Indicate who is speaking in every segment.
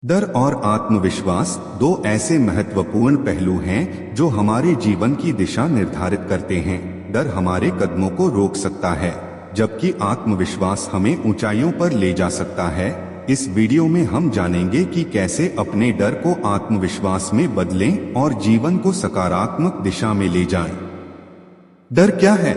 Speaker 1: डर और आत्मविश्वास दो ऐसे महत्वपूर्ण पहलू हैं जो हमारे जीवन की दिशा निर्धारित करते हैं। डर हमारे कदमों को रोक सकता है, जबकि आत्मविश्वास हमें ऊंचाइयों पर ले जा सकता है। इस वीडियो में हम जानेंगे कि कैसे अपने डर को आत्मविश्वास में बदलें और जीवन को सकारात्मक दिशा में ले जाएं। डर क्या है?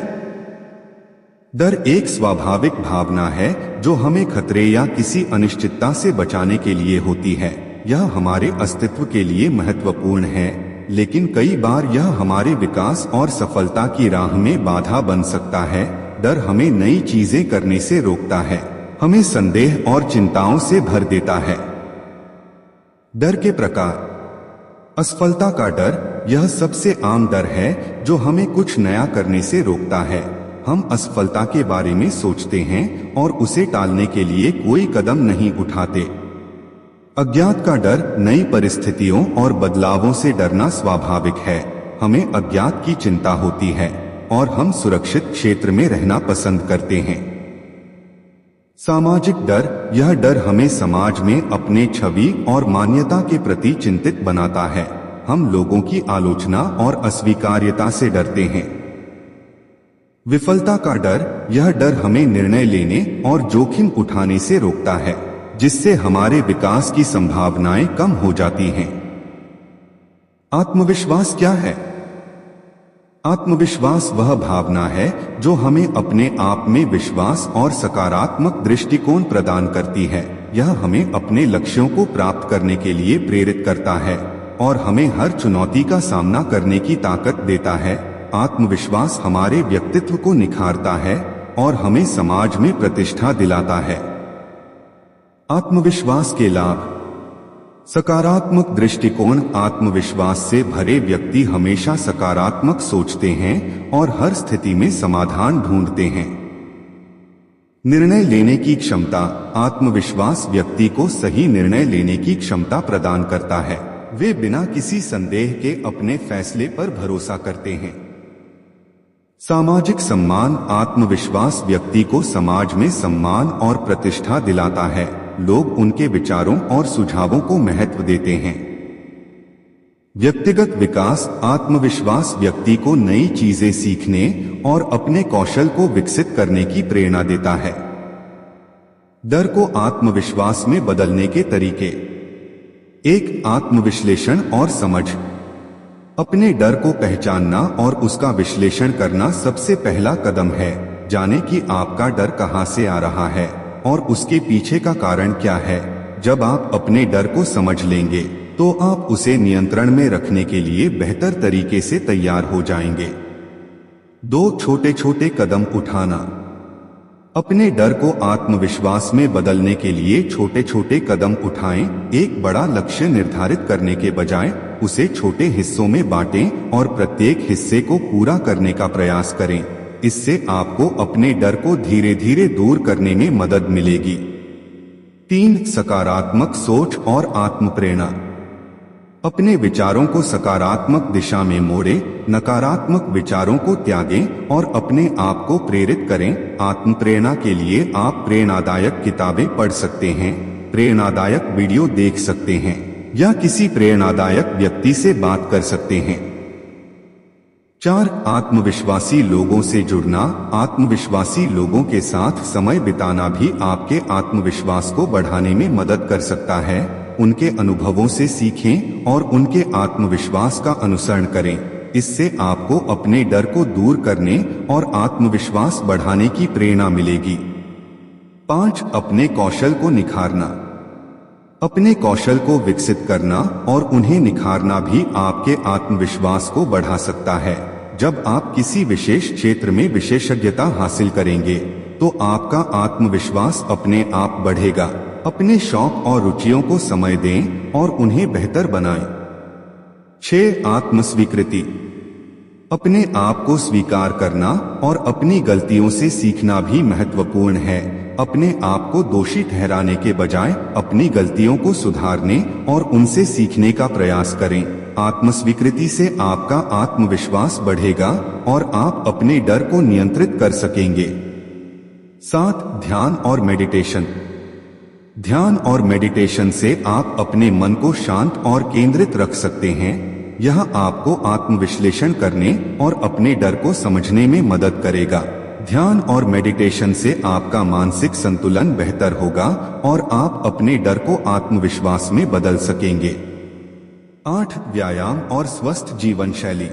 Speaker 1: डर एक स्वाभाविक भावना है जो हमें खतरे या किसी अनिश्चितता से बचाने के लिए होती है। यह हमारे अस्तित्व के लिए महत्वपूर्ण है, लेकिन कई बार यह हमारे विकास और सफलता की राह में बाधा बन सकता है। डर हमें नई चीजें करने से रोकता है, हमें संदेह और चिंताओं से भर देता है। डर के प्रकार। असफलता का डर, यह सबसे आम डर है जो हमें कुछ नया करने से रोकता है। हम असफलता के बारे में सोचते हैं और उसे टालने के लिए कोई कदम नहीं उठाते। अज्ञात का डर, नई परिस्थितियों और बदलावों से डरना स्वाभाविक है। हमें अज्ञात की चिंता होती है और हम सुरक्षित क्षेत्र में रहना पसंद करते हैं। सामाजिक डर, यह डर हमें समाज में अपने छवि और मान्यता के प्रति चिंतित बनाता है। हम लोगों की आलोचना और अस्वीकार्यता से डरते हैं। विफलता का डर, यह डर हमें निर्णय लेने और जोखिम उठाने से रोकता है, जिससे हमारे विकास की संभावनाएं कम हो जाती हैं। आत्मविश्वास क्या है? आत्मविश्वास वह भावना है जो हमें अपने आप में विश्वास और सकारात्मक दृष्टिकोण प्रदान करती है। यह हमें अपने लक्ष्यों को प्राप्त करने के लिए प्रेरित करता है और हमें हर चुनौती का सामना करने की ताकत देता है। आत्मविश्वास हमारे व्यक्तित्व को निखारता है और हमें समाज में प्रतिष्ठा दिलाता है। आत्मविश्वास के लाभ। सकारात्मक दृष्टिकोण। आत्मविश्वास से भरे व्यक्ति हमेशा सकारात्मक सोचते हैं और हर स्थिति में समाधान ढूंढते हैं। निर्णय लेने की क्षमता। आत्मविश्वास व्यक्ति को सही निर्णय लेने की क्षमता प्रदान करता है। वे बिना किसी संदेह के अपने फैसले पर भरोसा करते हैं। सामाजिक सम्मान। आत्मविश्वास व्यक्ति को समाज में सम्मान और प्रतिष्ठा दिलाता है। लोग उनके विचारों और सुझावों को महत्व देते हैं। व्यक्तिगत विकास। आत्मविश्वास व्यक्ति को नई चीजें सीखने और अपने कौशल को विकसित करने की प्रेरणा देता है। डर को आत्मविश्वास में बदलने के तरीके। एक, आत्मविश्लेषण और समझ। अपने डर को पहचानना और उसका विश्लेषण करना सबसे पहला कदम है। जानें कि आपका डर कहां से आ रहा है और उसके पीछे का कारण क्या है। जब आप अपने डर को समझ लेंगे तो आप उसे नियंत्रण में रखने के लिए बेहतर तरीके से तैयार हो जाएंगे। 2, छोटे छोटे कदम उठाना। अपने डर को आत्मविश्वास में बदलने के लिए छोटे छोटे कदम उठाएं। एक बड़ा लक्ष्य निर्धारित करने के बजाय उसे छोटे हिस्सों में बांटें और प्रत्येक हिस्से को पूरा करने का प्रयास करें। इससे आपको अपने डर को धीरे धीरे दूर करने में मदद मिलेगी। 3, सकारात्मक सोच और आत्मप्रेरणा। अपने विचारों को सकारात्मक दिशा में मोड़ें, नकारात्मक विचारों को त्यागें और अपने आप को प्रेरित करें। आत्मप्रेरणा के लिए आप प्रेरणादायक किताबें पढ़ सकते हैं, प्रेरणादायक वीडियो देख सकते हैं या किसी प्रेरणादायक व्यक्ति से बात कर सकते हैं। 4, आत्मविश्वासी लोगों से जुड़ना। आत्मविश्वासी लोगों के साथ समय बिताना भी आपके आत्मविश्वास को बढ़ाने में मदद कर सकता है। उनके अनुभवों से सीखें और उनके आत्मविश्वास का अनुसरण करें। इससे आपको अपने डर को दूर करने और आत्मविश्वास बढ़ाने की प्रेरणा मिलेगी। 5, अपने कौशल को निखारना। अपने कौशल को विकसित करना और उन्हें निखारना भी आपके आत्मविश्वास को बढ़ा सकता है। जब आप किसी विशेष क्षेत्र में विशेषज्ञता हासिल करेंगे तो आपका आत्मविश्वास अपने आप बढ़ेगा। अपने शौक और रुचियों को समय दें और उन्हें बेहतर बनाएं। 6, आत्मस्वीकृति। अपने आप को स्वीकार करना और अपनी गलतियों से सीखना भी महत्वपूर्ण है। अपने आप को दोषी ठहराने के बजाय अपनी गलतियों को सुधारने और उनसे सीखने का प्रयास करें। आत्मस्वीकृति से आपका आत्मविश्वास बढ़ेगा और आप अपने डर को नियंत्रित कर सकेंगे। 7, ध्यान और मेडिटेशन। ध्यान और मेडिटेशन से आप अपने मन को शांत और केंद्रित रख सकते हैं। यह आपको आत्मविश्लेषण करने और अपने डर को समझने में मदद करेगा। ध्यान और मेडिटेशन से आपका मानसिक संतुलन बेहतर होगा और आप अपने डर को आत्मविश्वास में बदल सकेंगे। 8. व्यायाम और स्वस्थ जीवन शैली।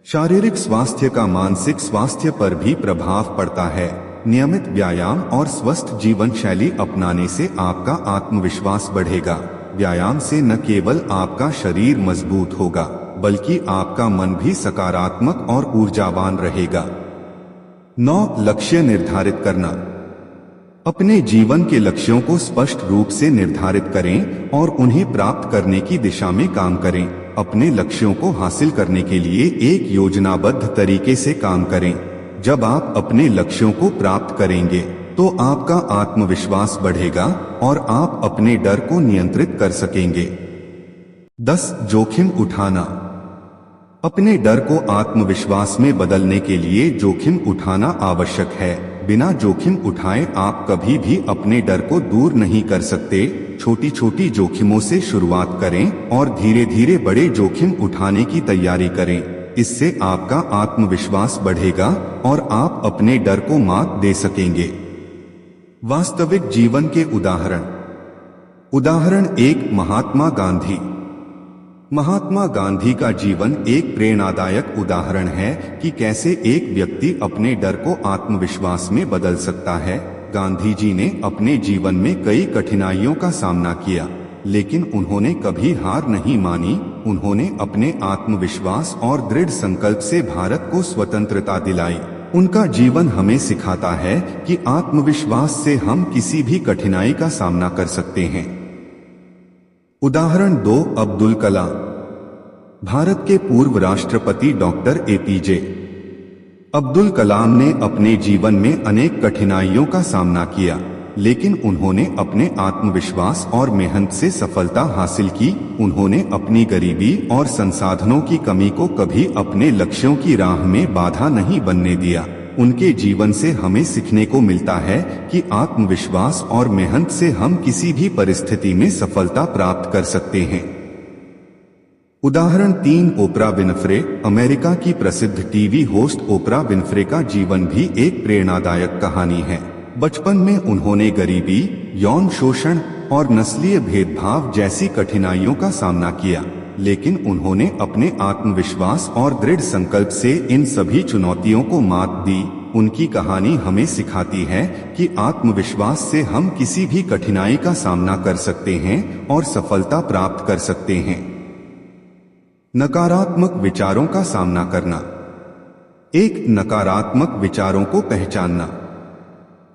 Speaker 1: शारीरिक स्वास्थ्य का मानसिक स्वास्थ्य पर भी प्रभाव पड़ता है। नियमित व्यायाम और स्वस्थ जीवन शैली अपनाने से आपका आत्मविश्वास बढ़ेगा। व्यायाम से न केवल आपका शरीर मजबूत होगा, बल्कि आपका मन भी सकारात्मक और ऊर्जावान रहेगा। 9. लक्ष्य निर्धारित करना। अपने जीवन के लक्ष्यों को स्पष्ट रूप से निर्धारित करें और उन्हें प्राप्त करने की दिशा में काम करें। अपने लक्ष्यों को हासिल करने के लिए एक योजनाबद्ध तरीके से काम करें। जब आप अपने लक्ष्यों को प्राप्त करेंगे तो आपका आत्मविश्वास बढ़ेगा और आप अपने डर को नियंत्रित कर सकेंगे। 10. जोखिम उठाना। अपने डर को आत्मविश्वास में बदलने के लिए जोखिम उठाना आवश्यक है। बिना जोखिम उठाए आप कभी भी अपने डर को दूर नहीं कर सकते। छोटी छोटी जोखिमों से शुरुआत करें और धीरे धीरे बड़े जोखिम उठाने की तैयारी करें। इससे आपका आत्मविश्वास बढ़ेगा और आप अपने डर को मात दे सकेंगे। वास्तविक जीवन के उदाहरण। उदाहरण 1. महात्मा गांधी। महात्मा गांधी का जीवन एक प्रेरणादायक उदाहरण है कि कैसे एक व्यक्ति अपने डर को आत्मविश्वास में बदल सकता है। गांधी जी ने अपने जीवन में कई कठिनाइयों का सामना किया, लेकिन उन्होंने कभी हार नहीं मानी। उन्होंने अपने आत्मविश्वास और दृढ़ संकल्प से भारत को स्वतंत्रता दिलाई। उनका जीवन हमें सिखाता है कि आत्मविश्वास से हम किसी भी कठिनाई का सामना कर सकते हैं। उदाहरण 2. अब्दुल कलाम। भारत के पूर्व राष्ट्रपति डॉक्टर APJ अब्दुल कलाम ने अपने जीवन में अनेक कठिनाइयों का सामना किया, लेकिन उन्होंने अपने आत्मविश्वास और मेहनत से सफलता हासिल की। उन्होंने अपनी गरीबी और संसाधनों की कमी को कभी अपने लक्ष्यों की राह में बाधा नहीं बनने दिया। उनके जीवन से हमें सीखने को मिलता है कि आत्मविश्वास और मेहनत से हम किसी भी परिस्थिति में सफलता प्राप्त कर सकते हैं। उदाहरण 3. Oprah Winfrey. अमेरिका की प्रसिद्ध टीवी होस्ट ओपरा विनफ्रे का जीवन भी एक प्रेरणादायक कहानी है। बचपन में उन्होंने गरीबी, यौन शोषण और नस्लीय भेदभाव जैसी कठिनाइयों का सामना किया, लेकिन उन्होंने अपने आत्मविश्वास और दृढ़ संकल्प से इन सभी चुनौतियों को मात दी। उनकी कहानी हमें सिखाती है कि आत्मविश्वास से हम किसी भी कठिनाई का सामना कर सकते हैं और सफलता प्राप्त कर सकते हैं। नकारात्मक विचारों का सामना करना। 1. नकारात्मक विचारों को पहचानना।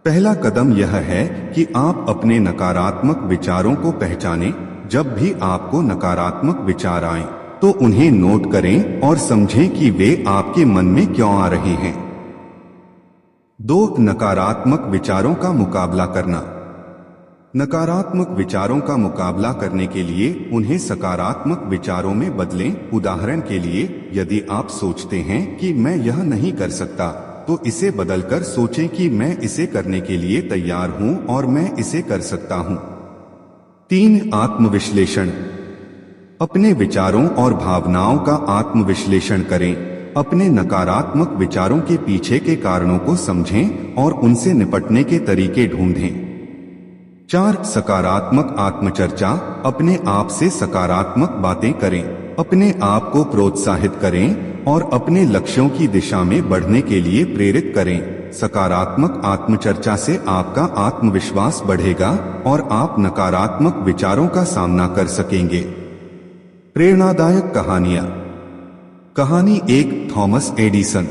Speaker 1: पहला कदम यह है कि आप अपने नकारात्मक विचारों को पहचानें। जब भी आपको नकारात्मक विचार आएं, तो उन्हें नोट करें और समझें कि वे आपके मन में क्यों आ रहे हैं। 2. नकारात्मक विचारों का मुकाबला करना। नकारात्मक विचारों का मुकाबला करने के लिए उन्हें सकारात्मक विचारों में बदलें। उदाहरण के लिए, यदि आप सोचते हैं कि मैं यह नहीं कर सकता, तो इसे बदलकर सोचें कि मैं इसे करने के लिए तैयार हूं और मैं इसे कर सकता हूं। 3. आत्मविश्लेषण। अपने विचारों और भावनाओं का आत्मविश्लेषण करें। अपने नकारात्मक विचारों के पीछे के कारणों को समझें और उनसे निपटने के तरीके ढूंढें। 4. सकारात्मक आत्मचर्चा। अपने आप से सकारात्मक बातें करें, अपने आप को प्रोत्साहित करें और अपने लक्ष्यों की दिशा में बढ़ने के लिए प्रेरित करें। सकारात्मक आत्मचर्चा से आपका आत्मविश्वास बढ़ेगा और आप नकारात्मक विचारों का सामना कर सकेंगे। प्रेरणादायक कहानियां। कहानी 1. Thomas Edison.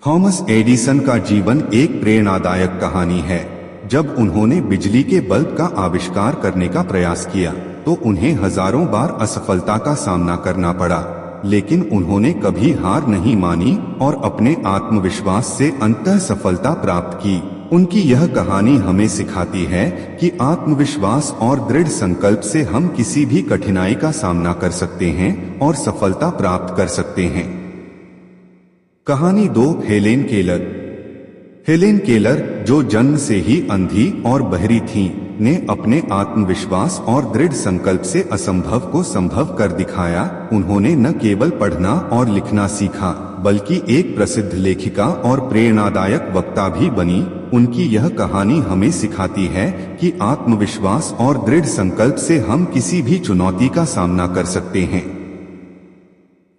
Speaker 1: थॉमस एडिसन का जीवन एक प्रेरणादायक कहानी है। जब उन्होंने बिजली के बल्ब का आविष्कार करने का प्रयास किया, तो उन्हें हजारों बार असफलता का सामना करना पड़ा, लेकिन उन्होंने कभी हार नहीं मानी और अपने आत्मविश्वास से अंततः सफलता प्राप्त की। उनकी यह कहानी हमें सिखाती है कि आत्मविश्वास और दृढ़ संकल्प से हम किसी भी कठिनाई का सामना कर सकते हैं और सफलता प्राप्त कर सकते हैं। कहानी 2. Helen Keller. हेलेन केलर, जो जन्म से ही अंधी और बहरी थीं, ने अपने आत्मविश्वास और दृढ़ संकल्प से असंभव को संभव कर दिखाया। उन्होंने न केवल पढ़ना और लिखना सीखा, बल्कि एक प्रसिद्ध लेखिका और प्रेरणादायक वक्ता भी बनी। उनकी यह कहानी हमें सिखाती है कि आत्मविश्वास और दृढ़ संकल्प से हम किसी भी चुनौती का सामना कर सकते हैं।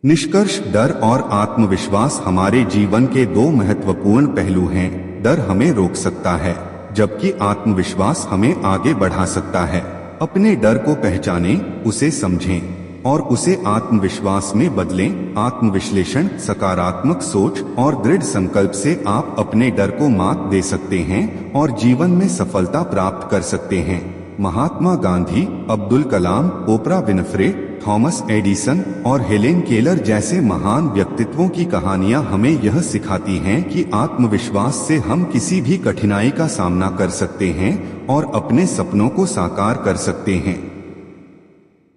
Speaker 1: निष्कर्ष, डर और आत्मविश्वास हमारे जीवन के दो महत्वपूर्ण पहलू हैं। डर हमें रोक सकता है, जबकि आत्मविश्वास हमें आगे बढ़ा सकता है। अपने डर को पहचानें, उसे समझें और उसे आत्मविश्वास में बदलें। आत्मविश्लेषण, सकारात्मक सोच और दृढ़ संकल्प से आप अपने डर को मात दे सकते हैं और जीवन में सफलता प्राप्त कर सकते हैं। Mahatma Gandhi, Abdul Kalam, Oprah Winfrey, Thomas Edison और हेलेन केलर जैसे महान व्यक्तित्वों की कहानियां हमें यह सिखाती हैं कि आत्मविश्वास से हम किसी भी कठिनाई का सामना कर सकते हैं और अपने सपनों को साकार कर सकते हैं।